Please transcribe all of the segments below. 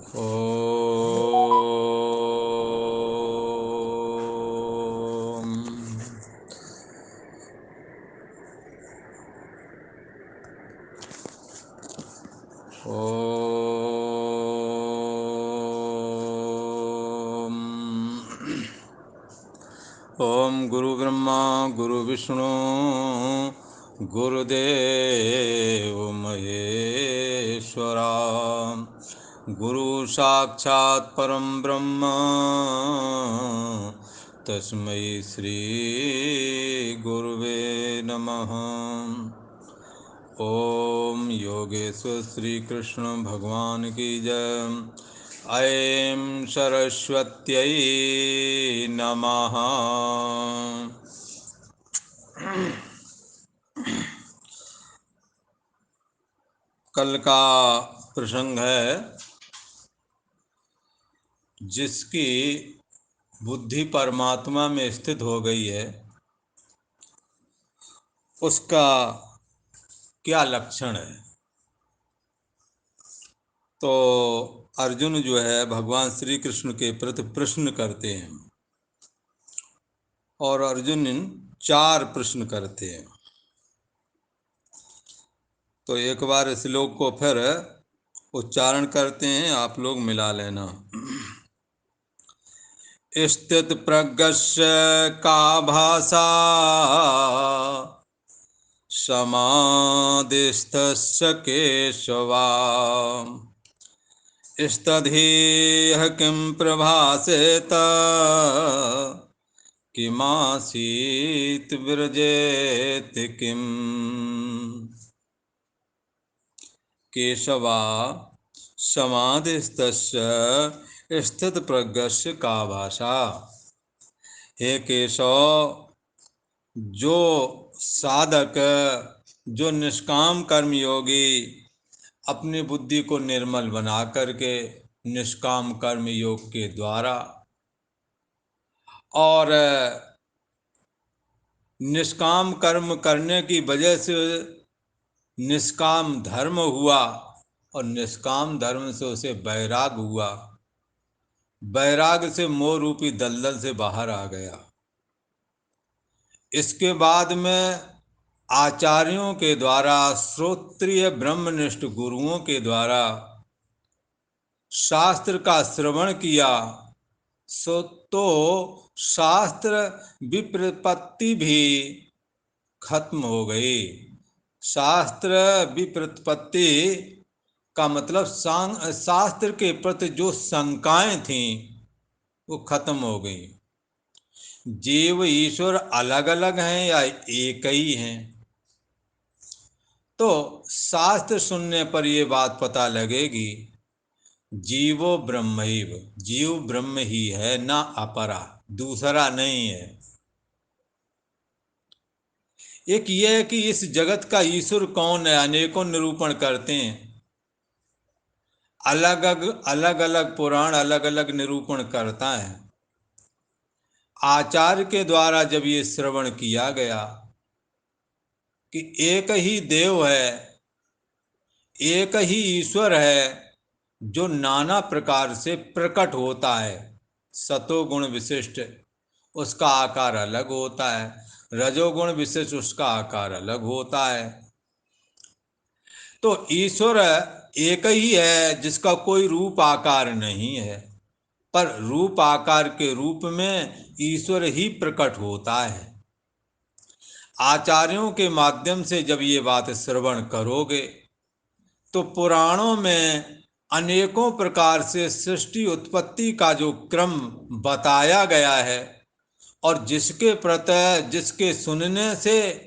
ओम। ओम। ओम गुरु ब्रह्मा गुरु विष्णु गुरुदेव महेश्वरा। गुरु साक्षात् परम ब्रह्म तस्मै श्री गुरुवे नमः। ओम योगेश्वर श्री कृष्ण भगवान की जय। ऐं सरस्वत्यै नमः। कल का प्रसंग है, जिसकी बुद्धि परमात्मा में स्थित हो गई है उसका क्या लक्षण है। तो अर्जुन जो है भगवान श्री कृष्ण के प्रति प्रश्न करते हैं और अर्जुन 4 प्रश्न करते हैं। तो एक बार श्लोक को फिर उच्चारण करते हैं, आप लोग मिला लेना। स्थित प्रज्ञस्य का भाषा समाधिस्थस्य केशवा स्तधीह किं प्रभासेत किमासीत विरजेत किम। केशवा समाधिस्तस्य स्थित प्रज्ञस्य का भाषा। हे केशव, जो साधक, जो निष्काम कर्मयोगी अपनी बुद्धि को निर्मल बना करके निष्काम कर्म योग के द्वारा और निष्काम कर्म करने की वजह से निष्काम धर्म हुआ और निष्काम धर्म से उसे वैराग हुआ, वैराग से मोह रूपी दलदल से बाहर आ गया। इसके बाद में आचार्यों के द्वारा, श्रोत्रिय ब्रह्मनिष्ठ गुरुओं के द्वारा शास्त्र का श्रवण किया तो शास्त्र विप्रतिपत्ति भी खत्म हो गई। शास्त्र विप्रतिपत्ति का मतलब शास्त्र के प्रति जो शंकाएं थीं वो खत्म हो गई। जीव ईश्वर अलग अलग हैं या एक ही हैं, तो शास्त्र सुनने पर ये बात पता लगेगी, जीवो ब्रह्मैव, जीव ब्रह्म ही है, ना अपरा, दूसरा नहीं है। एक ये है कि इस जगत का ईश्वर कौन है, अनेकों निरूपण करते हैं। अलग अलग पुराण अलग अलग निरूपण करता है। आचार्य के द्वारा जब ये श्रवण किया गया कि एक ही देव है, एक ही ईश्वर है जो नाना प्रकार से प्रकट होता है। सतोगुण विशिष्ट उसका आकार अलग होता है, रजोगुण विशिष्ट उसका आकार अलग होता है। तो ईश्वर एक ही है जिसका कोई रूप आकार नहीं है, पर रूप आकार के रूप में ईश्वर ही प्रकट होता है। आचार्यों के माध्यम से जब ये बात श्रवण करोगे तो पुराणों में अनेकों प्रकार से सृष्टि उत्पत्ति का जो क्रम बताया गया है और जिसके प्रति, जिसके सुनने से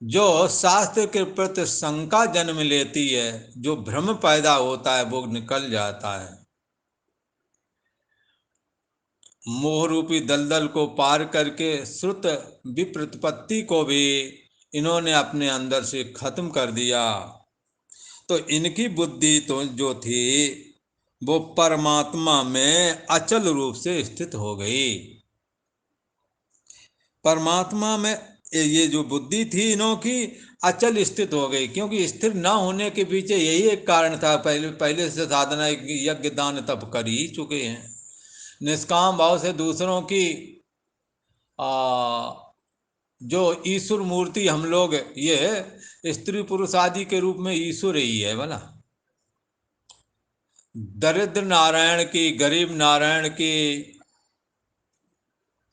जो शास्त्र के प्रति शंका जन्म लेती है, जो भ्रम पैदा होता है, वो निकल जाता है। मोह रूपी दलदल को पार करके श्रुत विप्रतिपत्ति को भी इन्होंने अपने अंदर से खत्म कर दिया। तो इनकी बुद्धि तो जो थी वो परमात्मा में अचल रूप से स्थित हो गई। परमात्मा में ये जो बुद्धि थी इन्हों की अचल स्थित हो गई, क्योंकि स्थिर न होने के पीछे यही एक कारण था। पहले पहले से साधना यज्ञ दान तप कर ही चुके हैं। निष्काम भाव से दूसरों की जो ईश्वर मूर्ति हम लोग, ये स्त्री पुरुष आदि के रूप में ईश्वर ही है बोला। दरिद्र नारायण की, गरीब नारायण की,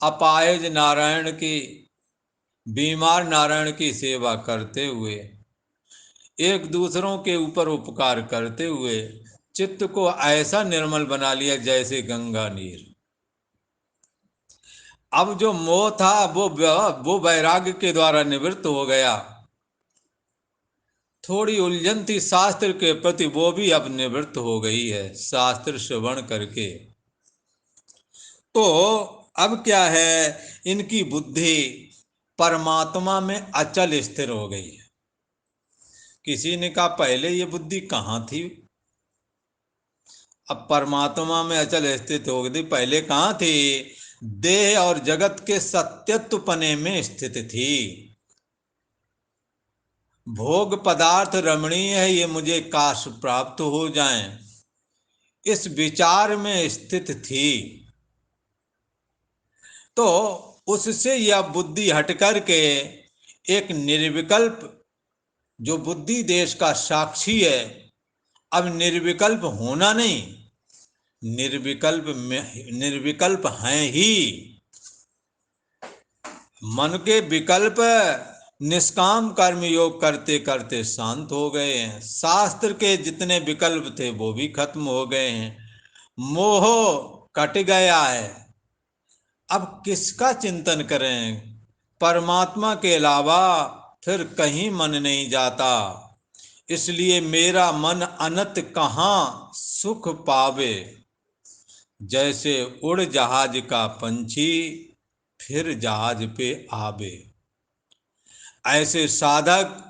अपाहिज नारायण की, बीमार नारायण की सेवा करते हुए, एक दूसरों के ऊपर उपकार करते हुए चित्त को ऐसा निर्मल बना लिया जैसे गंगा नीर। अब जो मोह था वो वैराग्य के द्वारा निवृत्त हो गया। थोड़ी उलझन थी शास्त्र के प्रति, वो भी अब निवृत्त हो गई है शास्त्र श्रवण करके। तो अब क्या है, इनकी बुद्धि परमात्मा में अचल स्थिर हो गई है। किसी ने कहा पहले ये बुद्धि कहाँ थी? अब परमात्मा में अचल स्थित हो गई, पहले कहाँ थी? देह और जगत के सत्यत्वपने में स्थित थी। भोग पदार्थ रमणीय है, ये मुझे काश प्राप्त हो जाएं, इस विचार में स्थित थी। तो उससे यह बुद्धि हट करके एक निर्विकल्प, जो बुद्धि देश का साक्षी है, अब निर्विकल्प होना नहीं, निर्विकल्प हैं ही। मन के विकल्प निष्काम कर्म योग करते करते शांत हो गए हैं। शास्त्र के जितने विकल्प थे वो भी खत्म हो गए हैं। मोह कट गया है। अब किसका चिंतन करें? परमात्मा के अलावा फिर कहीं मन नहीं जाता। इसलिए मेरा मन अनंत कहाँ सुख पावे, जैसे उड़ जहाज का पंछी फिर जहाज पे आवे। ऐसे साधक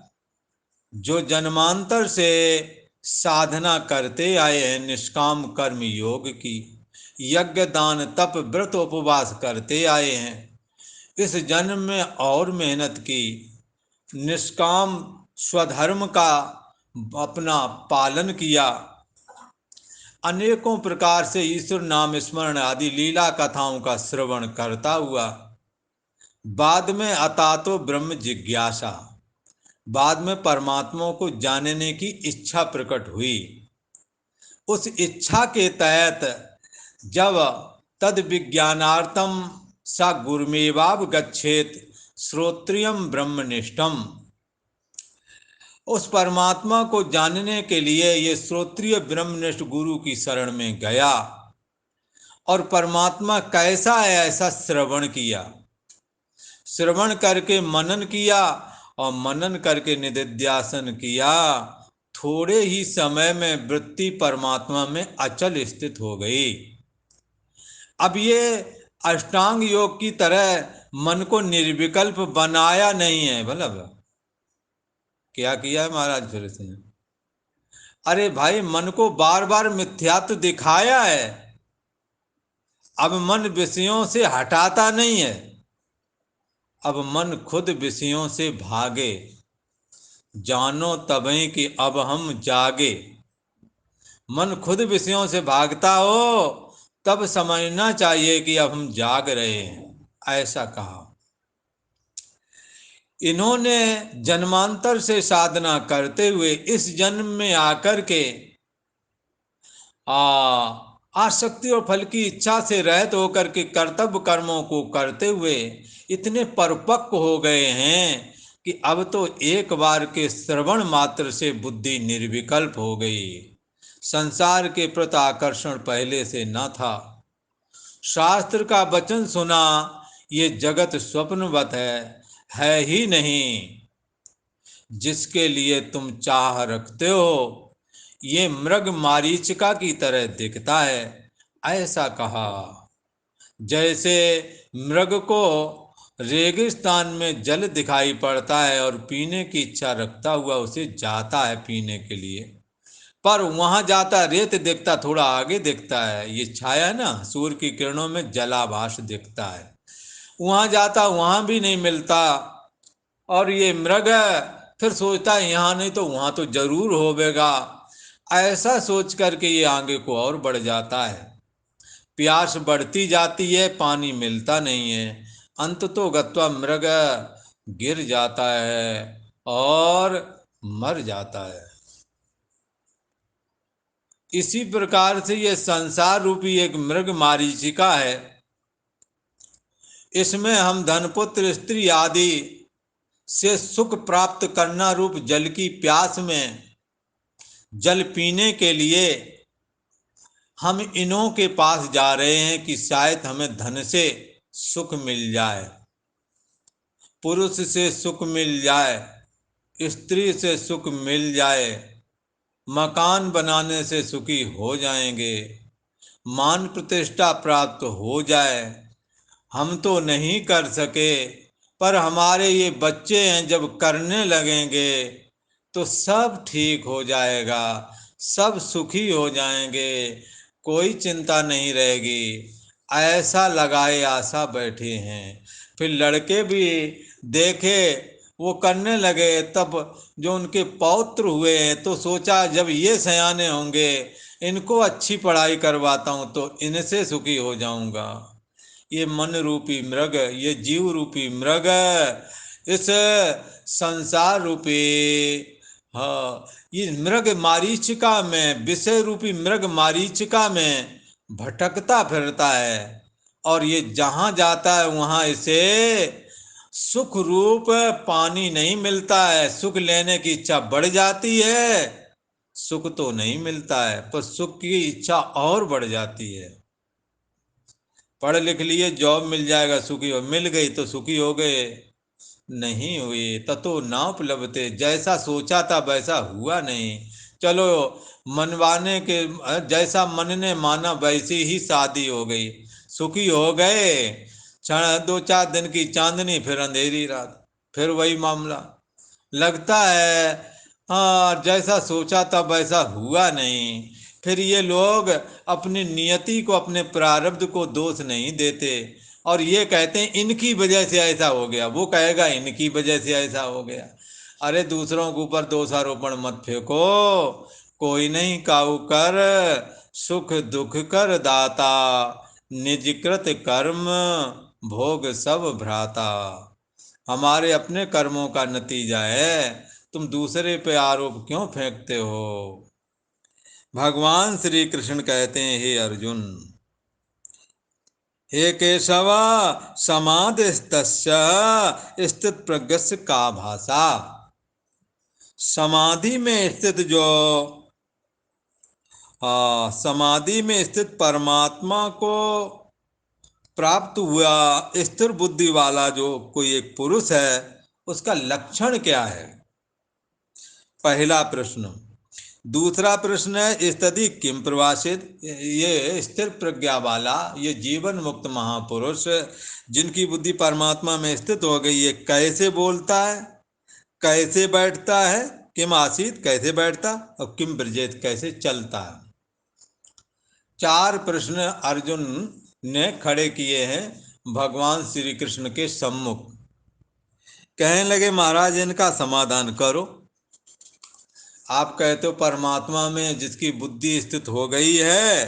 जो जन्मांतर से साधना करते आए हैं निष्काम कर्म योग की, यज्ञ दान तप व्रत उपवास करते आए हैं, इस जन्म में और मेहनत की, निष्काम स्वधर्म का अपना पालन किया, अनेकों प्रकार से ईश्वर नाम स्मरण आदि लीला कथाओं का श्रवण करता हुआ बाद में अतातो ब्रह्म जिज्ञासा, बाद में परमात्मा को जानने की इच्छा प्रकट हुई। उस इच्छा के तहत जब तद विज्ञानार्थम सा गुरुमेवाव गच्छेत श्रोत्रियम ब्रह्मनिष्ठम, उस परमात्मा को जानने के लिए ये श्रोत्रिय ब्रह्मनिष्ठ गुरु की शरण में गया और परमात्मा कैसा है ऐसा श्रवण किया। श्रवण करके मनन किया और मनन करके निधिध्यासन किया। थोड़े ही समय में वृत्ति परमात्मा में अचल स्थित हो गई। अब ये अष्टांग योग की तरह मन को निर्विकल्प बनाया नहीं है। मतलब क्या किया है महाराज फिर से? अरे भाई, मन को बार बार मिथ्यात्व दिखाया है। अब मन विषयों से हटाता नहीं है, अब मन खुद विषयों से भागे। जानो तबे कि अब हम जागे। मन खुद विषयों से भागता हो तब समझना चाहिए कि अब हम जाग रहे हैं, ऐसा कहा। इन्होंने जन्मांतर से साधना करते हुए इस जन्म में आकर के आसक्ति और फल की इच्छा से रहित होकर के कर्तव्य कर्मों को करते हुए इतने परिपक्व हो गए हैं कि अब तो एक बार के श्रवण मात्र से बुद्धि निर्विकल्प हो गई। संसार के प्रति आकर्षण पहले से न था। शास्त्र का वचन सुना, ये जगत स्वप्नवत है ही नहीं। जिसके लिए तुम चाह रखते हो ये मृग मारीचिका की तरह दिखता है, ऐसा कहा। जैसे मृग को रेगिस्तान में जल दिखाई पड़ता है और पीने की इच्छा रखता हुआ उसे जाता है पीने के लिए, पर वहां जाता रेत दिखता थोड़ा आगे दिखता है। ये छाया ना, सूर्य की किरणों में जलाभास दिखता है। वहां जाता वहां भी नहीं मिलता, और ये मृग फिर सोचता है यहाँ नहीं तो वहां तो जरूर होवेगा। ऐसा सोच करके ये आगे को और बढ़ जाता है। प्यास बढ़ती जाती है, पानी मिलता नहीं है। अंत तो गत्वा मृग गिर जाता है और मर जाता है। इसी प्रकार से ये संसार रूपी एक मृग मारीचिका है। इसमें हम धनपुत्र स्त्री आदि से सुख प्राप्त करना रूप जल की प्यास में जल पीने के लिए हम इन्हों के पास जा रहे हैं कि शायद हमें धन से सुख मिल जाए, पुरुष से सुख मिल जाए, स्त्री से सुख मिल जाए, मकान बनाने से सुखी हो जाएंगे, मान प्रतिष्ठा प्राप्त हो जाए। हम तो नहीं कर सके, पर हमारे ये बच्चे हैं, जब करने लगेंगे तो सब ठीक हो जाएगा, सब सुखी हो जाएंगे, कोई चिंता नहीं रहेगी। ऐसा लगाए आशा बैठे हैं। फिर लड़के भी देखे वो करने लगे, तब जो उनके पौत्र हुए हैं तो सोचा जब ये सयाने होंगे इनको अच्छी पढ़ाई करवाता हूँ तो इनसे सुखी हो जाऊंगा। ये मन रूपी मृग, ये जीव रूपी मृग इस संसार रूपी, हाँ, ये मृग मारीचिका में, विषय रूपी मृग मारीचिका में भटकता फिरता है। और ये जहां जाता है वहां इसे सुख रूप पानी नहीं मिलता है। सुख लेने की इच्छा बढ़ जाती है, सुख तो नहीं मिलता है, पर सुख की इच्छा और बढ़ जाती है। पढ़ लिख लिए, जॉब मिल जाएगा, सुखी हो, मिल गई तो सुखी हो गए, नहीं हुई ततो ना उपलब्धते, जैसा सोचा था वैसा हुआ नहीं। चलो मनवाने के, जैसा मन ने माना वैसी ही शादी हो गई, सुखी हो गए। क्षण 2-4 दिन की चांदनी, फिर अंधेरी रात, फिर वही मामला लगता है। हाँ, जैसा सोचा था वैसा हुआ नहीं। फिर ये लोग अपनी नियति को, अपने प्रारब्ध को दोष नहीं देते और ये कहते हैं इनकी वजह से ऐसा हो गया, वो कहेगा इनकी वजह से ऐसा हो गया। अरे दूसरों के ऊपर दोषारोपण मत फेंको, कोई नहीं काऊ कर, सुख दुख कर दाता, निजकृत कर्म भोग सब भ्राता। हमारे अपने कर्मों का नतीजा है, तुम दूसरे पे आरोप क्यों फेंकते हो। भगवान श्री कृष्ण कहते हैं, हे अर्जुन, हे केशव, समाधिस्तस्य स्थित प्रज्ञस्य का भाषा। समाधि में स्थित जो, समाधि में स्थित परमात्मा को प्राप्त हुआ स्थिर बुद्धि वाला जो कोई एक पुरुष है, उसका लक्षण क्या है, पहला प्रश्न। दूसरा प्रश्न है स्थिति किम प्रवासित, ये स्थिर प्रज्ञा वाला, ये जीवन मुक्त महापुरुष जिनकी बुद्धि परमात्मा में स्थित हो गई, ये कैसे बोलता है, कैसे बैठता है, किम आसीत कैसे बैठता, और किम ब्रजेत कैसे चलता है। 4 प्रश्न अर्जुन ने खड़े किए हैं भगवान श्री कृष्ण के सम्मुख। कहने लगे महाराज इनका समाधान करो। आप कहते हो परमात्मा में जिसकी बुद्धि स्थित हो गई है,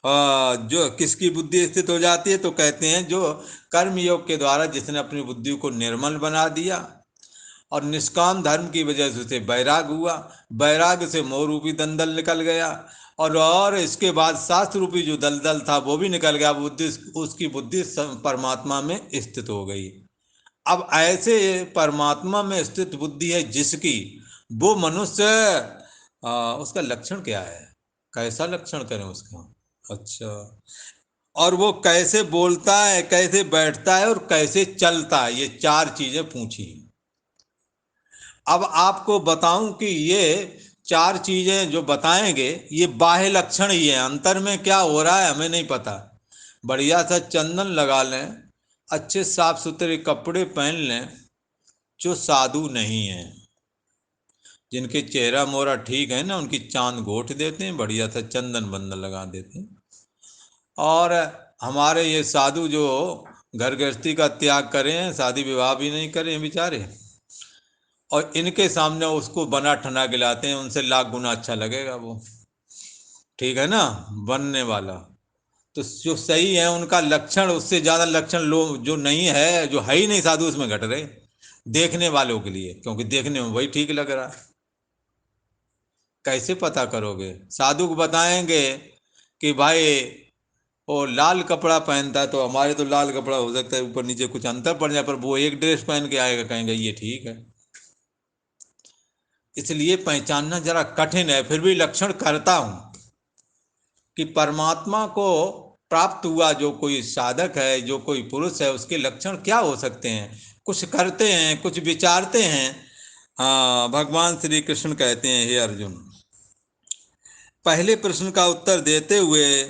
जो किसकी बुद्धि स्थित हो जाती है, तो कहते हैं जो कर्म योग के द्वारा जिसने अपनी बुद्धि को निर्मल बना दिया और निष्काम धर्म की वजह से उसे वैराग हुआ, वैराग से मोह रूपी दलदल निकल गया, और इसके बाद शास्त्र रूपी जो दलदल था वो भी निकल गया, बुद्धि, उसकी बुद्धि परमात्मा में स्थित हो गई। अब ऐसे परमात्मा में स्थित बुद्धि है जिसकी, वो मनुष्य, उसका लक्षण क्या है, कैसा लक्षण करें उसका। अच्छा, और वो कैसे बोलता है, कैसे बैठता है और कैसे चलता है, ये 4 चीजें पूछी। अब आपको बताऊं कि ये 4 चीजें जो बताएंगे ये बाह्य लक्षण ही है, अंतर में क्या हो रहा है हमें नहीं पता। बढ़िया सा चंदन लगा लें, अच्छे साफ सुथरे कपड़े पहन लें, जो साधु नहीं है, जिनके चेहरा मोरा ठीक है ना, उनकी चांद घोट देते हैं, बढ़िया सा चंदन बंदन लगा देते हैं। और हमारे ये साधु जो घर गृहस्थी का त्याग करें, शादी विवाह भी नहीं करें बेचारे, और इनके सामने उसको बना ठना गिलाते हैं, उनसे लाख गुना अच्छा लगेगा वो। ठीक है ना, बनने वाला। तो जो सही है उनका लक्षण, उससे ज्यादा लक्षण लोग जो नहीं है, जो है ही नहीं साधु, उसमें घट रहे देखने वालों के लिए, क्योंकि देखने में वही ठीक लग रहा है। कैसे पता करोगे? साधु को बताएंगे कि भाई वो लाल कपड़ा पहनता है, तो हमारे तो लाल कपड़ा हो सकता है ऊपर नीचे कुछ अंतर पड़ जाए, पर वो एक ड्रेस पहन के आएगा, कहेंगे ये ठीक है। इसलिए पहचानना जरा कठिन है, फिर भी लक्षण करता हूं कि परमात्मा को प्राप्त हुआ जो कोई साधक है, जो कोई पुरुष है, उसके लक्षण क्या हो सकते हैं। कुछ करते हैं, कुछ विचारते हैं। हाँ, भगवान श्री कृष्ण कहते हैं, हे अर्जुन, पहले प्रश्न का उत्तर देते हुए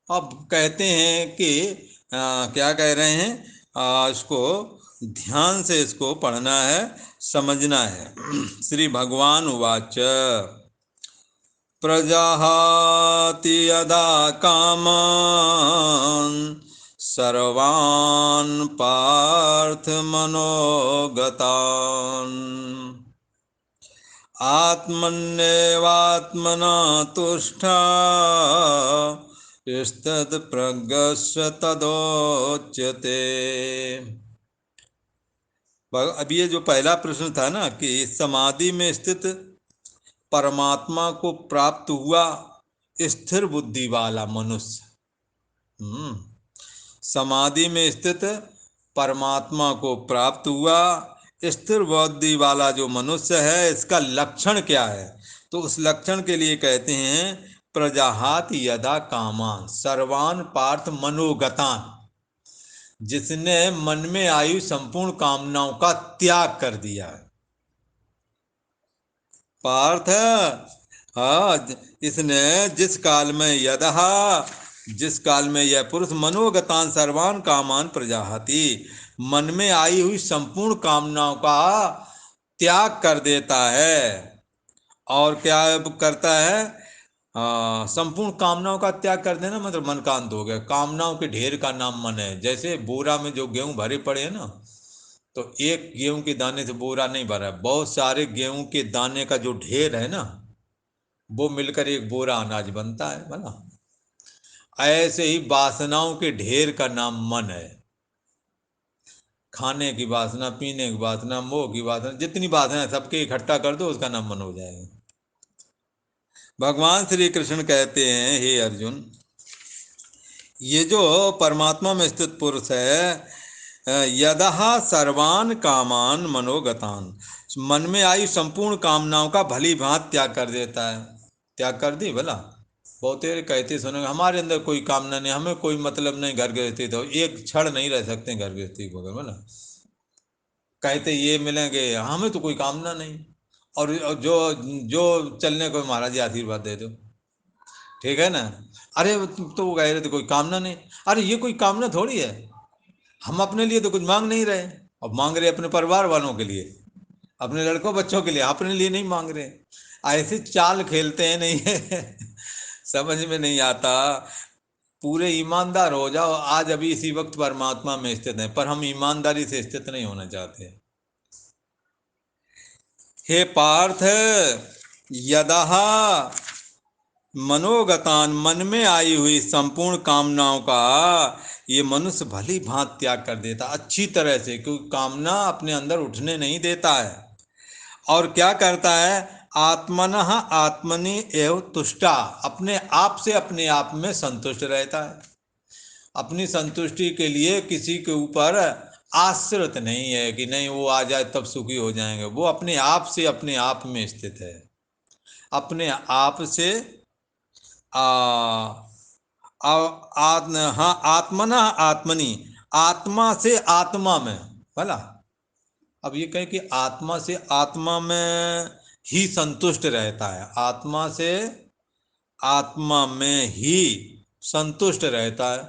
अब कहते हैं कि क्या कह रहे हैं, इसको ध्यान से इसको पढ़ना है, समझना है। श्री भगवान उवाच प्रजाहाति यदा कामान् सर्वान् पार्थ मनोगतान् आत्मन्येवात्मना तुष्टा स्तत्प्रज्ञस्य तदोच्यते। अब ये जो पहला प्रश्न था ना कि समाधि में स्थित परमात्मा को प्राप्त हुआ स्थिर बुद्धि वाला मनुष्य, समाधि में स्थित परमात्मा को प्राप्त हुआ स्थिर बुद्धि वाला जो मनुष्य है, इसका लक्षण क्या है? तो उस लक्षण के लिए कहते हैं प्रजाहात यदा कामान सर्वान पार्थ मनोगतान, जिसने मन में आई संपूर्ण कामनाओं का त्याग कर दिया है। पार्थ, हाँ, इसने जिस काल में यदहा, जिस काल में यह पुरुष मनोगतान सर्वान कामान प्रजाहाति, मन में आई हुई संपूर्ण कामनाओं का त्याग कर देता है। और क्या करता है? संपूर्ण कामनाओं का त्याग कर देना मतलब मन का अंत हो गया। कामनाओं के ढेर का नाम मन है। जैसे बोरा में जो गेहूं भरे पड़े हैं ना, तो एक गेहूं के दाने से बोरा नहीं भरा है, बहुत सारे गेहूं के दाने का जो ढेर है ना, वो मिलकर एक बोरा अनाज बनता है, बना। ऐसे ही वासनाओं के ढेर का नाम मन है। खाने की वासना, पीने की वासना, मोह की वासना, जितनी वासना सबके इकट्ठा कर दो, उसका नाम मन हो जाएगा। भगवान श्री कृष्ण कहते हैं, हे अर्जुन, ये जो परमात्मा में स्थित पुरुष है, यदहा सर्वान कामान मनोगतान, मन में आई संपूर्ण कामनाओं का भली भांति त्याग कर देता है। त्याग कर दी भला। बहुत कहते सुने हमारे अंदर कोई कामना नहीं, हमें कोई मतलब नहीं घर गृहस्थी, तो एक क्षण नहीं रह सकते घर गृहस्थी को अगर, बोला कहते ये मिलेंगे, हमें तो कोई कामना नहीं। और जो जो चलने को महाराज जी आशीर्वाद दे दो, ठीक है ना। अरे तो वो कह रहे थे कोई कामना नहीं। अरे ये कोई कामना थोड़ी है, हम अपने लिए तो कुछ मांग नहीं रहे। अब मांग रहे अपने परिवार वालों के लिए, अपने लड़कों बच्चों के लिए, अपने लिए नहीं मांग रहे। ऐसे चाल खेलते हैं, नहीं है समझ में नहीं आता। पूरे ईमानदार हो जाओ, आज अभी इसी वक्त परमात्मा में स्थित है, पर हम ईमानदारी से स्थित नहीं होना चाहते। हे पार्थ, यदहा मनोगतान, मन में आई हुई संपूर्ण कामनाओं का ये मनुष्य भली भांति त्याग कर देता अच्छी तरह से, क्योंकि कामना अपने अंदर उठने नहीं देता है। और क्या करता है? आत्मनः आत्मनि एव तुष्टा, अपने आप से अपने आप में संतुष्ट रहता है। अपनी संतुष्टि के लिए किसी के ऊपर आश्रित नहीं है कि नहीं वो आ जाए तब सुखी हो जाएंगे। वो अपने आप से अपने आप में स्थित है। अपने आप से आ, हाँ, आत्मना आत्मनि, आत्मा से आत्मा में, भला। अब ये कहें कि आत्मा से आत्मा में ही संतुष्ट रहता है, आत्मा से आत्मा में ही संतुष्ट रहता है।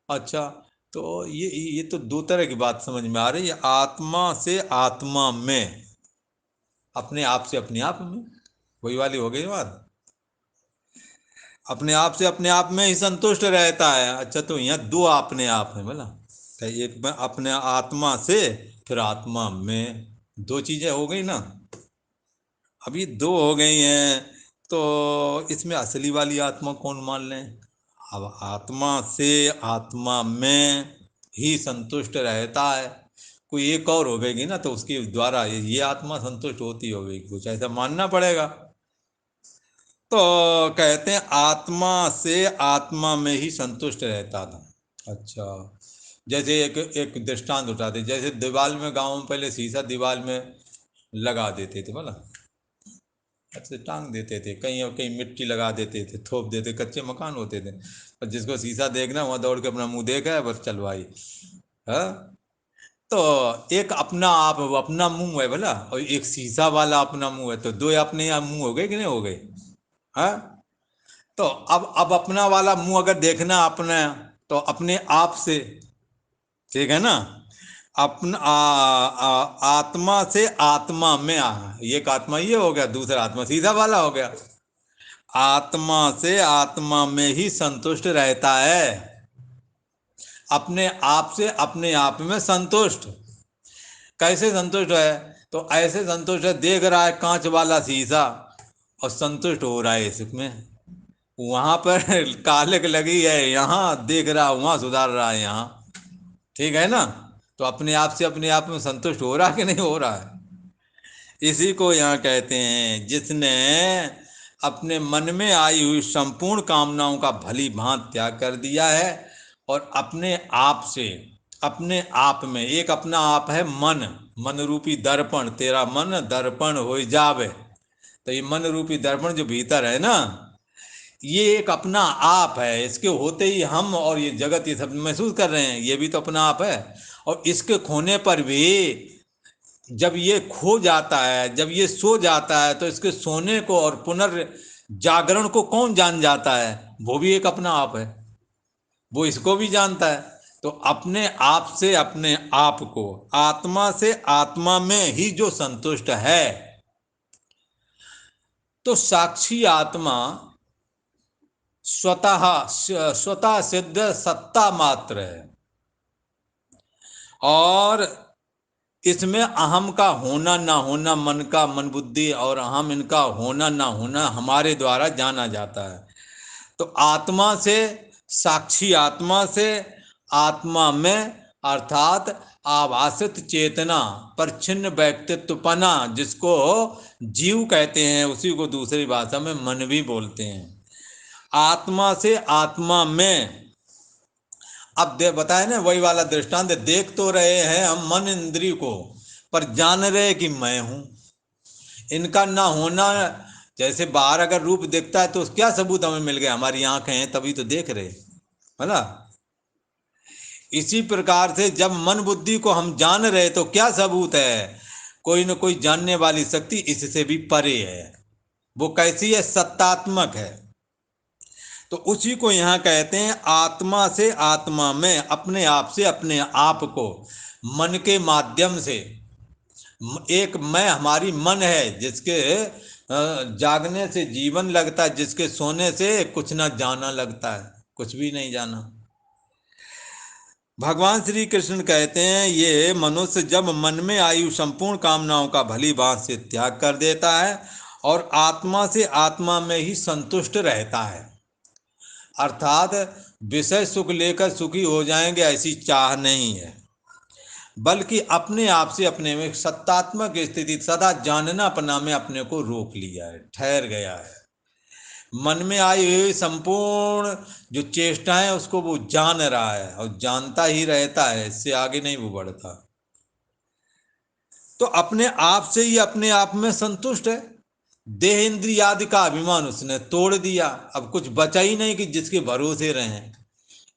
अच्छा, तो ये तो दो तरह की बात समझ में आ रही है। आत्मा से आत्मा में, अपने आप से अपने आप में, वही वाली हो गई बात। अपने आप से अपने आप में ही संतुष्ट रहता है। अच्छा, तो यहाँ दो अपने आप है बोला, तो एक में अपने आत्मा से, फिर आत्मा में दो चीजें हो गई ना, अभी दो हो गई हैं, तो इसमें असली वाली आत्मा कौन मान लें? अब आत्मा से आत्मा में ही संतुष्ट रहता है, कोई एक और होगी ना तो उसके द्वारा ये आत्मा संतुष्ट होती होगी, कुछ ऐसा मानना पड़ेगा। तो कहते हैं आत्मा से आत्मा में ही संतुष्ट रहता था। अच्छा, जैसे एक एक दृष्टांत उठाते, जैसे दीवार में, गांव में पहले शीशा दीवार में लगा देते थे बोला, ऐसे टांग देते थे, कहीं और कहीं मिट्टी लगा देते थे, थोप देते, कच्चे मकान होते थे, और जिसको शीशा देखना वहां दौड़ के अपना मुंह देखा है, बस चल भाई। हाँ, तो एक अपना आप, अपना मुंह है बोला, और एक शीशा वाला अपना मुंह है, तो दो अपने यहाँ मुंह हो गए कि नहीं हो गए? हाँ, तो अब अपना वाला मुंह अगर देखना अपना, तो अपने आप से, ठीक है ना, अपना आत्मा से आत्मा में एक आत्मा ये हो गया, दूसरा आत्मा सीधा वाला हो गया। आत्मा से आत्मा में ही संतुष्ट रहता है, अपने आप से अपने आप में संतुष्ट। कैसे संतुष्ट है? तो ऐसे संतुष्ट है, देख रहा है कांच वाला शीशा और संतुष्ट हो रहा है इसमें, वहां पर कालिक लगी है, यहाँ देख रहा, वहां सुधार रहा है यहाँ, ठीक है ना? तो अपने आप से अपने आप में संतुष्ट हो रहा कि नहीं हो रहा है? इसी को यहाँ कहते हैं, जिसने अपने मन में आई हुई संपूर्ण कामनाओं का भली भांति त्याग कर दिया है, और अपने आप से अपने आप में, एक अपना आप है मन, मन रूपी दर्पण, तेरा मन दर्पण हो जावे, तो ये मन रूपी दर्पण जो भीतर है ना, ये एक अपना आप है, इसके होते ही हम और ये जगत ये सब महसूस कर रहे हैं, ये भी तो अपना आप है। और इसके खोने पर भी, जब ये खो जाता है, जब ये सो जाता है, तो इसके सोने को और पुनर्जागरण को कौन जान जाता है? वो भी एक अपना आप है, वो इसको भी जानता है। तो अपने आप से अपने आप को, आत्मा से आत्मा में ही जो संतुष्ट है, तो साक्षी आत्मा स्वतः स्वतः सिद्ध सत्ता मात्र है, और इसमें अहम का होना ना होना, मन का, मन बुद्धि और अहम, इनका होना ना होना हमारे द्वारा जाना जाता है। तो आत्मा से, साक्षी आत्मा से आत्मा में, अर्थात आभासित चेतना पर छिन्न व्यक्तित्वपना, जिसको जीव कहते हैं, उसी को दूसरी भाषा में मन भी बोलते हैं। आत्मा से आत्मा में, अब बताए ना वही वाला दृष्टांत, देख तो रहे हैं हम मन इंद्रिय को, पर जान रहे कि मैं हूं, इनका ना होना। जैसे बाहर अगर रूप दिखता है तो क्या सबूत हमें मिल गया? हमारी आंखें हैं तभी तो देख रहे, है ना? इसी प्रकार से जब मन बुद्धि को हम जान रहे तो क्या सबूत है? कोई न कोई जानने वाली शक्ति इससे भी परे है। वो कैसी है? सत्तात्मक है। तो उसी को यहाँ कहते हैं, आत्मा से आत्मा में, अपने आप से अपने आप को मन के माध्यम से, एक मैं हमारी मन है, जिसके जागने से जीवन लगता है, जिसके सोने से कुछ ना जाना लगता है, कुछ भी नहीं जाना। भगवान श्री कृष्ण कहते हैं, ये मनुष्य जब मन में आई संपूर्ण कामनाओं का भली भांति से त्याग कर देता है और आत्मा से आत्मा में ही संतुष्ट रहता है, अर्थात विषय सुख लेकर सुखी हो जाएंगे ऐसी चाह नहीं है, बल्कि अपने आप से अपने में सत्तात्मक स्थिति, सदा जाननापना में अपने को रोक लिया है, ठहर गया है। मन में आई हुई संपूर्ण जो चेष्टा है उसको वो जान रहा है और जानता ही रहता है, इससे आगे नहीं वो बढ़ता। तो अपने आप से ही अपने आप में संतुष्ट है। देह इंद्रिय आदि का अभिमान उसने तोड़ दिया, अब कुछ बचा ही नहीं कि जिसके भरोसे रहें।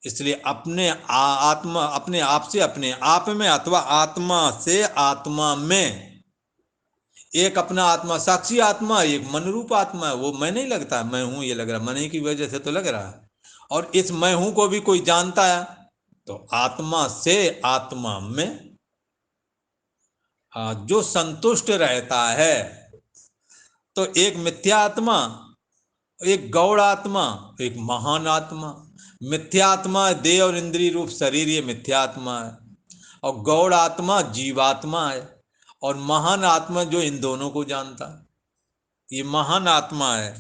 इसलिए अपने आत्मा, अपने आप से अपने आप में, अथवा आत्मा से आत्मा में, एक अपना आत्मा, साक्षी आत्मा, एक मन रूप आत्मा है, वो मैं नहीं लगता, मैं हूं ये लग रहा, मन ही की वजह से तो लग रहा है। और इस मैं हूं को भी कोई जानता है, तो आत्मा से आत्मा में जो संतुष्ट रहता है, तो एक मिथ्या आत्मा, एक गौड़ आत्मा, एक महान आत्मा। मिथ्या आत्मा देह और इंद्रिय रूप शरीर, ये मिथ्या आत्मा है, और गौड़ आत्मा जीवात्मा है। और महान आत्मा जो इन दोनों को जानता, ये महान आत्मा है।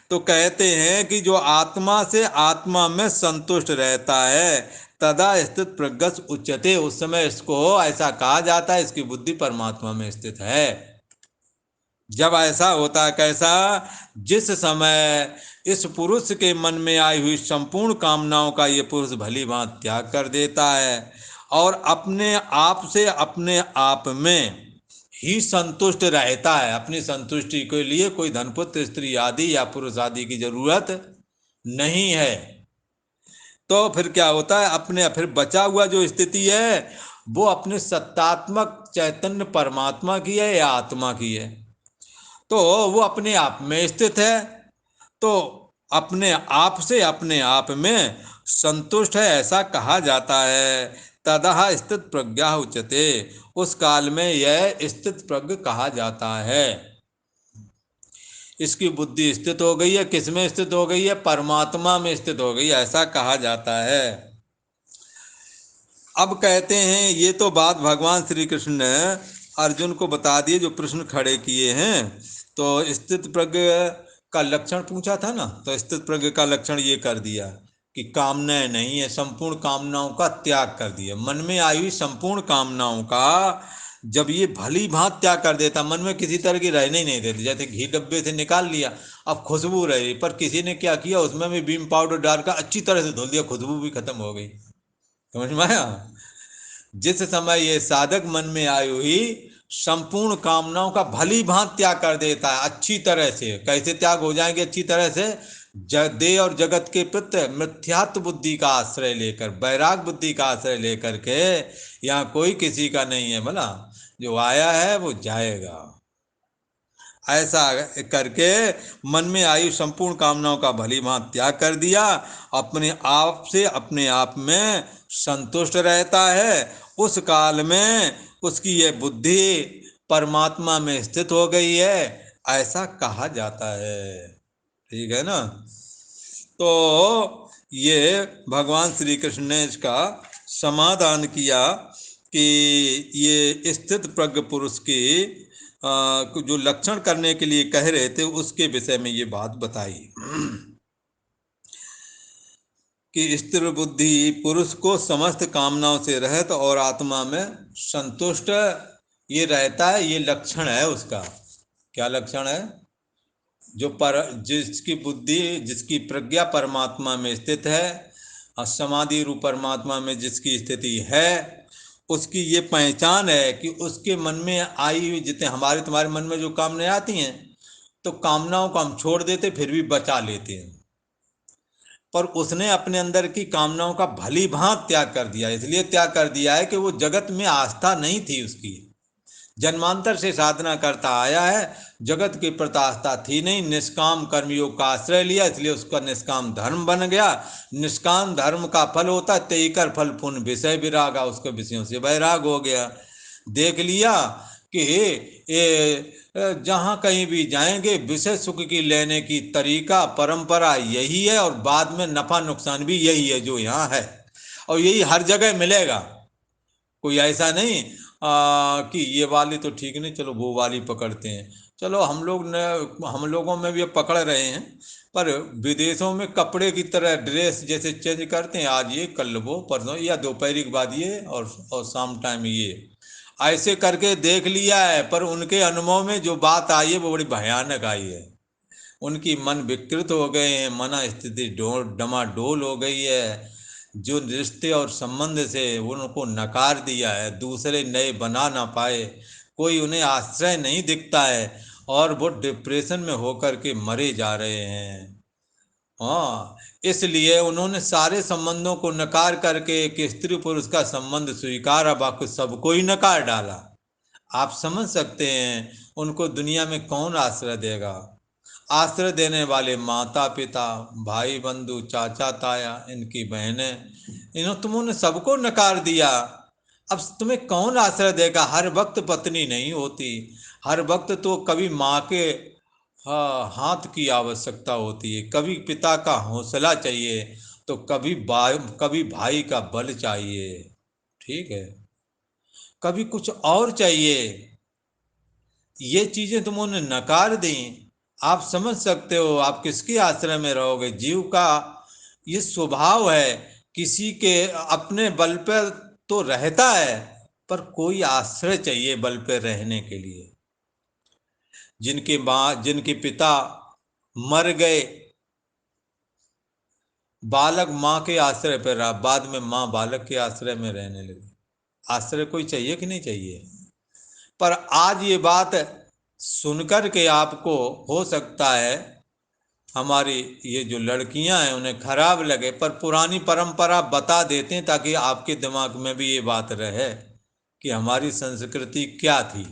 तो कहते हैं कि जो आत्मा से आत्मा में संतुष्ट रहता है, तदा स्थित प्रज्ञस उच्यते, उस समय इसको ऐसा कहा जाता है, इसकी बुद्धि परमात्मा में स्थित है। जब ऐसा होता है, कैसा? जिस समय इस पुरुष के मन में आई हुई संपूर्ण कामनाओं का ये पुरुष भली भांति त्याग कर देता है और अपने आप से अपने आप में ही संतुष्ट रहता है। अपनी संतुष्टि के लिए कोई धनपुत्र, स्त्री आदि या पुरुष आदि की जरूरत नहीं है। तो फिर क्या होता है? अपने फिर बचा हुआ जो स्थिति है वो अपने सत्तात्मक चैतन्य परमात्मा की है या आत्मा की है? तो वो अपने आप में स्थित है, तो अपने आप से अपने आप में संतुष्ट है, ऐसा कहा जाता है। तदा स्थित प्रज्ञा उच्यते, उस काल में यह स्थित प्रज्ञ कहा जाता है। इसकी बुद्धि स्थित हो गई है, किस में स्थित हो गई है? परमात्मा में स्थित हो गई है, ऐसा कहा जाता है। अब कहते हैं, ये तो बात भगवान श्री कृष्ण ने अर्जुन को बता दिए जो प्रश्न खड़े किए हैं। तो स्थित प्रज्ञ का लक्षण पूछा था ना, तो स्थित प्रज्ञ का लक्षण ये कर दिया कि कामनाएं नहीं है, संपूर्ण कामनाओं का त्याग कर दिया। मन में आई हुई संपूर्ण कामनाओं का जब ये भली भांति त्याग कर देता, मन में किसी तरह की रहने ही नहीं देती। जैसे घी डब्बे से निकाल लिया, अब खुशबू रही, पर किसी ने क्या किया, उसमें भी बीम पाउडर डालकर अच्छी तरह से धुल दिया, खुशबू भी खत्म हो गई। समझ में आया? जिस समय ये साधक मन में आई हुई संपूर्ण कामनाओं का भली भांति त्याग कर देता है अच्छी तरह से। कैसे त्याग हो जाएंगे अच्छी तरह से? देह और जगत के प्रति मिथ्यात्व बुद्धि का आश्रय लेकर, वैराग बुद्धि का आश्रय लेकर के, यहाँ कोई किसी का नहीं है, भला जो आया है वो जाएगा, ऐसा करके मन में आई संपूर्ण कामनाओं का भली भांति त्याग कर दिया, अपने आप से अपने आप में संतुष्ट रहता है। उस काल में उसकी ये बुद्धि परमात्मा में स्थित हो गई है, ऐसा कहा जाता है। ठीक है ना? तो ये भगवान श्री कृष्ण ने इसका समाधान किया कि ये स्थित प्रज्ञ पुरुष की जो लक्षण करने के लिए कह रहे थे, उसके विषय में ये बात बताई कि स्थिर बुद्धि पुरुष को समस्त कामनाओं से रहित और आत्मा में संतुष्ट ये रहता है। ये लक्षण है उसका। क्या लक्षण है? जिसकी बुद्धि, जिसकी प्रज्ञा परमात्मा में स्थित है और समाधि रूप परमात्मा में जिसकी स्थिति है, उसकी ये पहचान है कि उसके मन में आई हुई जितने हमारे तुम्हारे मन में जो कामनाएं आती हैं, तो कामनाओं को हम छोड़ देते फिर भी बचा लेते हैं, पर उसने अपने अंदर की कामनाओं का भली भांति त्याग कर दिया। इसलिए त्याग कर दिया है कि वो जगत में आस्था नहीं थी उसकी, जन्मांतर से साधना करता आया है, जगत की प्रति आस्था थी नहीं, निष्काम कर्मयोग का आश्रय लिया, इसलिए उसका निष्काम धर्म बन गया। निष्काम धर्म का फल होता है तेईकर फल पुण्य विषय विरागा, उसके विषयों से वैराग हो गया। देख लिया कि ये जहाँ कहीं भी जाएंगे विषय सुख की लेने की तरीका परंपरा यही है, और बाद में नफा नुकसान भी यही है जो यहाँ है, और यही हर जगह मिलेगा। कोई ऐसा नहीं कि ये वाली तो ठीक नहीं, चलो वो वाली पकड़ते हैं। चलो हम लोगों में भी अब पकड़ रहे हैं, पर विदेशों में कपड़े की तरह ड्रेस जैसे चेंज करते हैं, आज ये कल वो, परसों या दोपहर के बाद ये और शाम टाइम ये, ऐसे करके देख लिया है। पर उनके अनुभव में जो बात आई है वो बड़ी भयानक आई है। उनकी मन विकृत हो गए हैं, मना स्थिति डमाडोल हो गई है। जो रिश्ते और संबंध से उनको नकार दिया है, दूसरे नए बना ना पाए, कोई उन्हें आश्रय नहीं दिखता है, और वो डिप्रेशन में होकर के मरे जा रहे हैं। हाँ, इसलिए उन्होंने सारे संबंधों को नकार करके एक स्त्री पुरुष का संबंध स्वीकारा, बाकी सबको ही नकार डाला। आप समझ सकते हैं उनको दुनिया में कौन आश्रय देगा? आश्रय देने वाले माता पिता, भाई बंधु, चाचा ताया, इनकी बहनें, तुमने सबको नकार दिया। अब तुम्हें कौन आश्रय देगा? हर वक्त पत्नी नहीं होती, हर वक्त तो कभी माँ के हाथ की आवश्यकता होती है, कभी पिता का हौसला चाहिए, तो कभी भाई का बल चाहिए। ठीक है, कभी कुछ और चाहिए। ये चीजें तुम उन्हें नकार दी। आप समझ सकते हो आप किसके आश्रय में रहोगे। जीव का ये स्वभाव है, किसी के अपने बल पर तो रहता है, पर कोई आश्रय चाहिए बल पर रहने के लिए। जिनके पिता मर गए, बालक माँ के आश्रय पर रहा, बाद में माँ बालक के आश्रय में रहने लगी। आश्रय कोई चाहिए कि नहीं चाहिए। पर आज ये बात सुनकर के आपको हो सकता है हमारी ये जो लड़कियां हैं उन्हें खराब लगे, पर पुरानी परंपरा बता देते हैं ताकि आपके दिमाग में भी ये बात रहे कि हमारी संस्कृति क्या थी।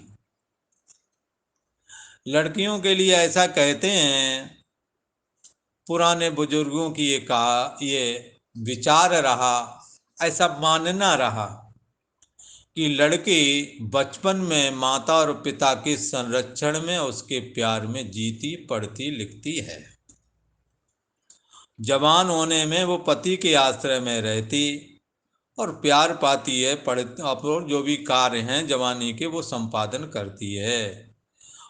लड़कियों के लिए ऐसा कहते हैं, पुराने बुजुर्गों की ये विचार रहा, ऐसा मानना रहा कि लड़की बचपन में माता और पिता के संरक्षण में, उसके प्यार में जीती पढ़ती लिखती है। जवान होने में वो पति के आश्रय में रहती और प्यार पाती है, पढ़ और जो भी कार्य हैं जवानी के वो संपादन करती है।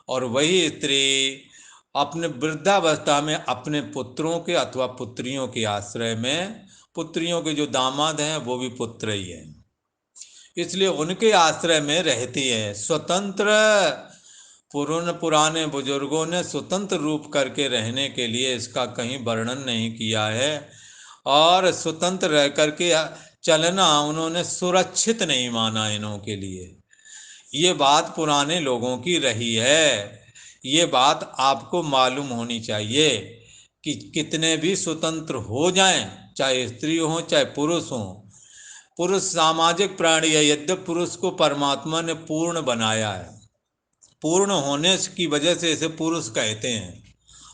और वही स्त्री अपने वृद्धावस्था में अपने पुत्रों के अथवा पुत्रियों के आश्रय में, पुत्रियों के जो दामाद हैं वो भी पुत्र ही हैं, इसलिए उनके आश्रय में रहती है। स्वतंत्र पुराने बुजुर्गों ने स्वतंत्र रूप करके रहने के लिए इसका कहीं वर्णन नहीं किया है, और स्वतंत्र रह करके चलना उन्होंने सुरक्षित नहीं माना इन्हों के लिए। ये बात पुराने लोगों की रही है। ये बात आपको मालूम होनी चाहिए कि कितने भी स्वतंत्र हो जाएं, चाहे स्त्री हो चाहे पुरुष हो, पुरुष सामाजिक प्राणी है। यद्यपि पुरुष को परमात्मा ने पूर्ण बनाया है, पूर्ण होने की वजह से इसे पुरुष कहते हैं,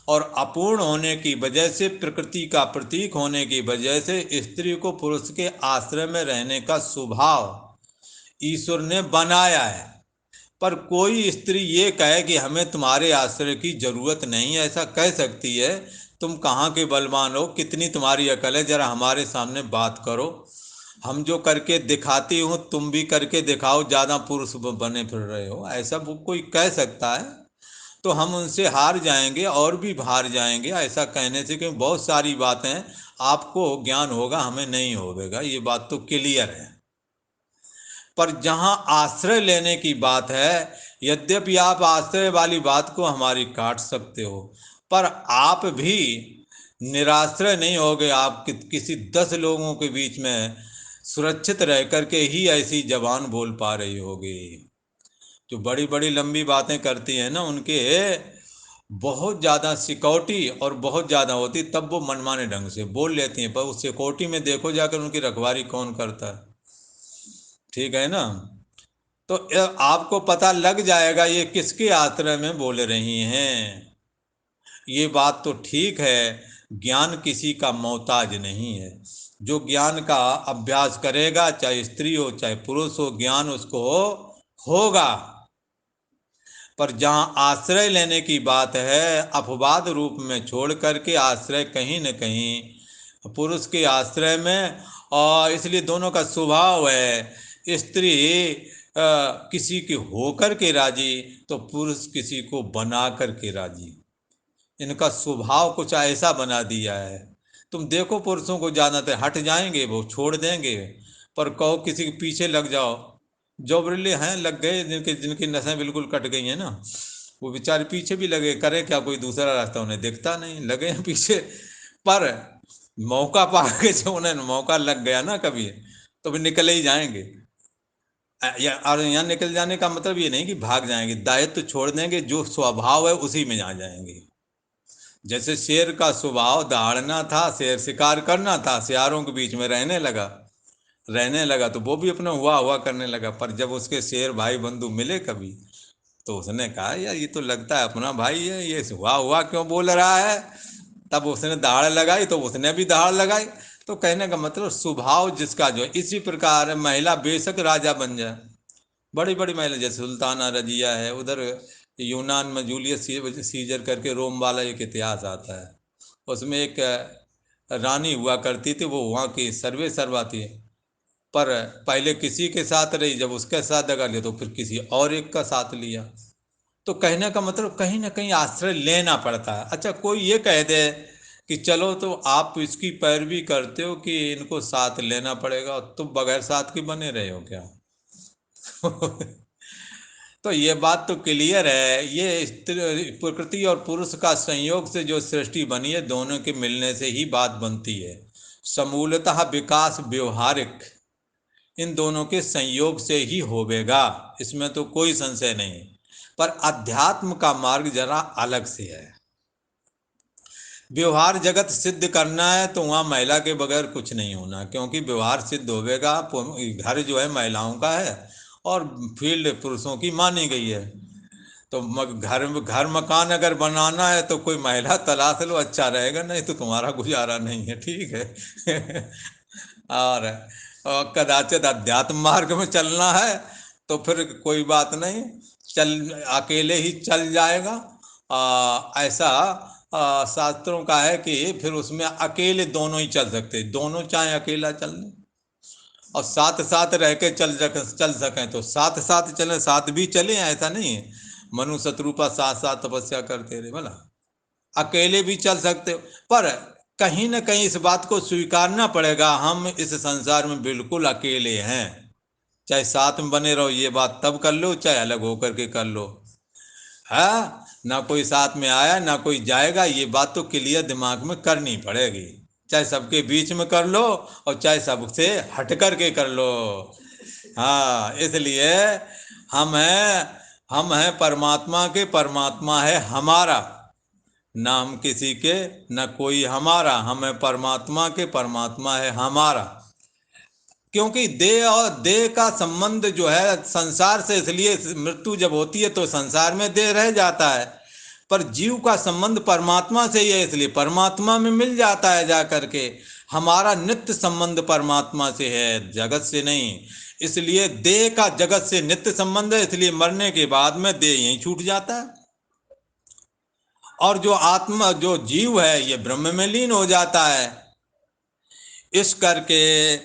और अपूर्ण होने की वजह से, प्रकृति का प्रतीक होने की वजह से स्त्री को पुरुष के आश्रय में रहने का स्वभाव ईश्वर ने बनाया है। पर कोई स्त्री ये कहे कि हमें तुम्हारे आश्रय की जरूरत नहीं है, ऐसा कह सकती है। तुम कहाँ के बलवान हो, कितनी तुम्हारी अकल है, जरा हमारे सामने बात करो। हम जो करके दिखाती हूँ तुम भी करके दिखाओ, ज़्यादा पुरुष बने फिर रहे हो, ऐसा वो कोई कह सकता है। तो हम उनसे हार जाएंगे और भी हार जाएंगे ऐसा कहने से, क्योंकि बहुत सारी बातें आपको ज्ञान होगा हमें नहीं होगा, ये बात तो क्लियर है। पर जहाँ आश्रय लेने की बात है, यद्यपि आप आश्रय वाली बात को हमारी काट सकते हो, पर आप भी निराश्रय नहीं होगे। आप किसी 10 लोगों के बीच में सुरक्षित रह करके ही ऐसी जबान बोल पा रही होगी। जो बड़ी बड़ी लंबी बातें करती हैं ना, उनके बहुत ज़्यादा सिक्योरिटी और बहुत ज़्यादा होती, तब वो मनमाने ढंग से बोल लेती हैं। पर उस सिक्योरिटी में देखो जाकर उनकी रखवाली कौन करता है। ठीक है ना। तो आपको पता लग जाएगा ये किसके आश्रय में बोल रही हैं। ये बात तो ठीक है, ज्ञान किसी का मोहताज नहीं है। जो ज्ञान का अभ्यास करेगा, चाहे स्त्री हो चाहे पुरुष हो, ज्ञान उसको होगा। पर जहाँ आश्रय लेने की बात है, अपवाद रूप में छोड़ करके आश्रय कहीं न कहीं पुरुष के आश्रय में, और इसलिए दोनों का स्वभाव है। स्त्री किसी की होकर के राजी, तो पुरुष किसी को बना कर के राजी। इनका स्वभाव कुछ ऐसा बना दिया है। तुम देखो पुरुषों को ज़्यादातर हट जाएंगे, वो छोड़ देंगे। पर कहो किसी के पीछे लग जाओ, जोबरीले हैं लग गए, जिनके जिनकी नसें बिल्कुल कट गई हैं ना, वो बेचारे पीछे भी लगे, करें क्या, कोई दूसरा रास्ता उन्हें दिखता नहीं, लगे हैं पीछे। पर मौका पा के जो उन्हें मौका लग गया ना कभी, तो भी निकल ही जाएंगे। और यहाँ निकल जाने का मतलब ये नहीं कि भाग जाएंगे, दायित्व तो छोड़ देंगे, जो स्वभाव है उसी में आ जाएंगे। जैसे शेर का स्वभाव दहाड़ना था, शेर शिकार करना था, सियारों के बीच में रहने लगा तो वो भी अपना हुआ हुआ करने लगा। पर जब उसके शेर भाई बंधु मिले कभी, तो उसने कहा यार ये तो लगता है अपना भाई है, ये हुआ क्यों बोल रहा है। तब उसने दहाड़ लगाई तो उसने भी दहाड़ लगाई। तो कहने का मतलब स्वभाव जिसका जो है, इसी प्रकार महिला बेशक राजा बन जाए, बड़ी बड़ी महिला जैसे सुल्ताना रजिया है, उधर यूनान में जूलियस सीजर करके रोम वाला एक इतिहास आता है, उसमें एक रानी हुआ करती थी, वो वहाँ की सर्वे सर्वा थी। पर पहले किसी के साथ रही, जब उसके साथ दगा लिया तो फिर किसी और एक का साथ लिया। तो कहने का मतलब कहीं ना कहीं आश्रय लेना पड़ता है। अच्छा, कोई ये कह दे कि चलो तो आप इसकी पैरवी करते हो कि इनको साथ लेना पड़ेगा, तो बगैर साथ के बने रहे हो क्या? तो ये बात तो क्लियर है, ये प्रकृति और पुरुष का संयोग से जो सृष्टि बनी है, दोनों के मिलने से ही बात बनती है। समूलतः विकास व्यवहारिक इन दोनों के संयोग से ही होवेगा, इसमें तो कोई संशय नहीं। पर अध्यात्म का मार्ग जरा अलग से है। व्यवहार जगत सिद्ध करना है तो वहाँ महिला के बगैर कुछ नहीं होना, क्योंकि व्यवहार सिद्ध होवेगा। घर जो है महिलाओं का है और फील्ड पुरुषों की मानी गई है। तो घर मकान अगर बनाना है तो कोई महिला तलाश लो, अच्छा रहेगा, नहीं तो तुम्हारा गुजारा नहीं है, ठीक है। और कदाचित अध्यात्म मार्ग में चलना है तो फिर कोई बात नहीं, चल अकेले ही चल जाएगा। ऐसा शास्त्रों का है कि फिर उसमें अकेले दोनों ही चल सकते, दोनों चाहे अकेला चल लें और साथ साथ रह के चल सकें तो साथ साथ चलें, साथ भी चलें, ऐसा नहीं है। मनु शत्रुपा साथ साथ तपस्या करते रहे, बोला अकेले भी चल सकते हो। पर कहीं ना कहीं इस बात को स्वीकारना पड़ेगा, हम इस संसार में बिल्कुल अकेले हैं। चाहे साथ में बने रहो, ये बात तब कर लो, चाहे अलग होकर के कर लो। है ना, कोई साथ में आया ना कोई जाएगा, ये बात तो क्लियर दिमाग में करनी पड़ेगी। चाहे सबके बीच में कर लो और चाहे सबसे हट कर के कर लो। हाँ, इसलिए हम हैं परमात्मा के, परमात्मा है हमारा। ना हम किसी के, ना कोई हमारा, हम है परमात्मा के, परमात्मा है हमारा। क्योंकि देह और देह का संबंध जो है संसार से, इसलिए मृत्यु जब होती है तो संसार में देह रह जाता है। पर जीव का संबंध परमात्मा से ही है, इसलिए परमात्मा में मिल जाता है जा करके। हमारा नित्य संबंध परमात्मा से है, जगत से नहीं। इसलिए देह का जगत से नित्य संबंध है, इसलिए मरने के बाद में देह यहीं छूट जाता है। और जो आत्मा, जो जीव है, ये ब्रह्म में लीन हो जाता है। इस करके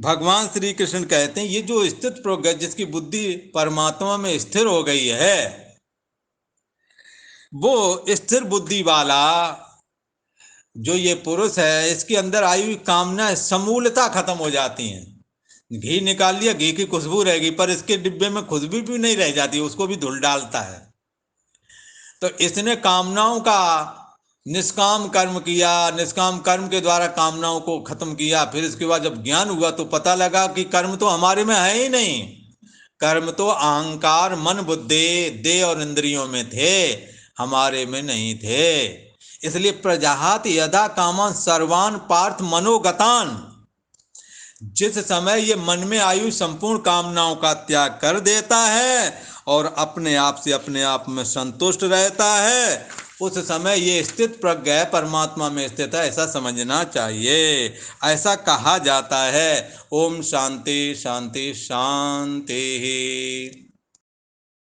भगवान श्री कृष्ण कहते हैं, ये जो स्थित प्रज्ञ, जिसकी बुद्धि परमात्मा में स्थिर हो गई है, वो स्थिर बुद्धि वाला जो ये पुरुष है, इसके अंदर आई हुई कामना समूलता खत्म हो जाती हैं। घी निकाल लिया, घी की खुशबू रहेगी, पर इसके डिब्बे में खुशबू भी नहीं रह जाती, उसको भी धुल डालता है। तो इसने कामनाओं का निष्काम कर्म किया, निष्काम कर्म के द्वारा कामनाओं को खत्म किया। फिर इसके बाद जब ज्ञान हुआ तो पता लगा कि कर्म तो हमारे में है ही नहीं, कर्म तो अहंकार मन बुद्धि देह और इंद्रियों में थे, हमारे में नहीं थे। इसलिए प्रजाहात यदा कामान सर्वान पार्थ मनोगतान, जिस समय ये मन में आयु संपूर्ण कामनाओं का त्याग कर देता है और अपने आप से अपने आप में संतुष्ट रहता है, उस समय ये स्थित प्रज्ञ है, परमात्मा में स्थित है, ऐसा समझना चाहिए। ऐसा कहा जाता है। ओम शांति शांति शांति।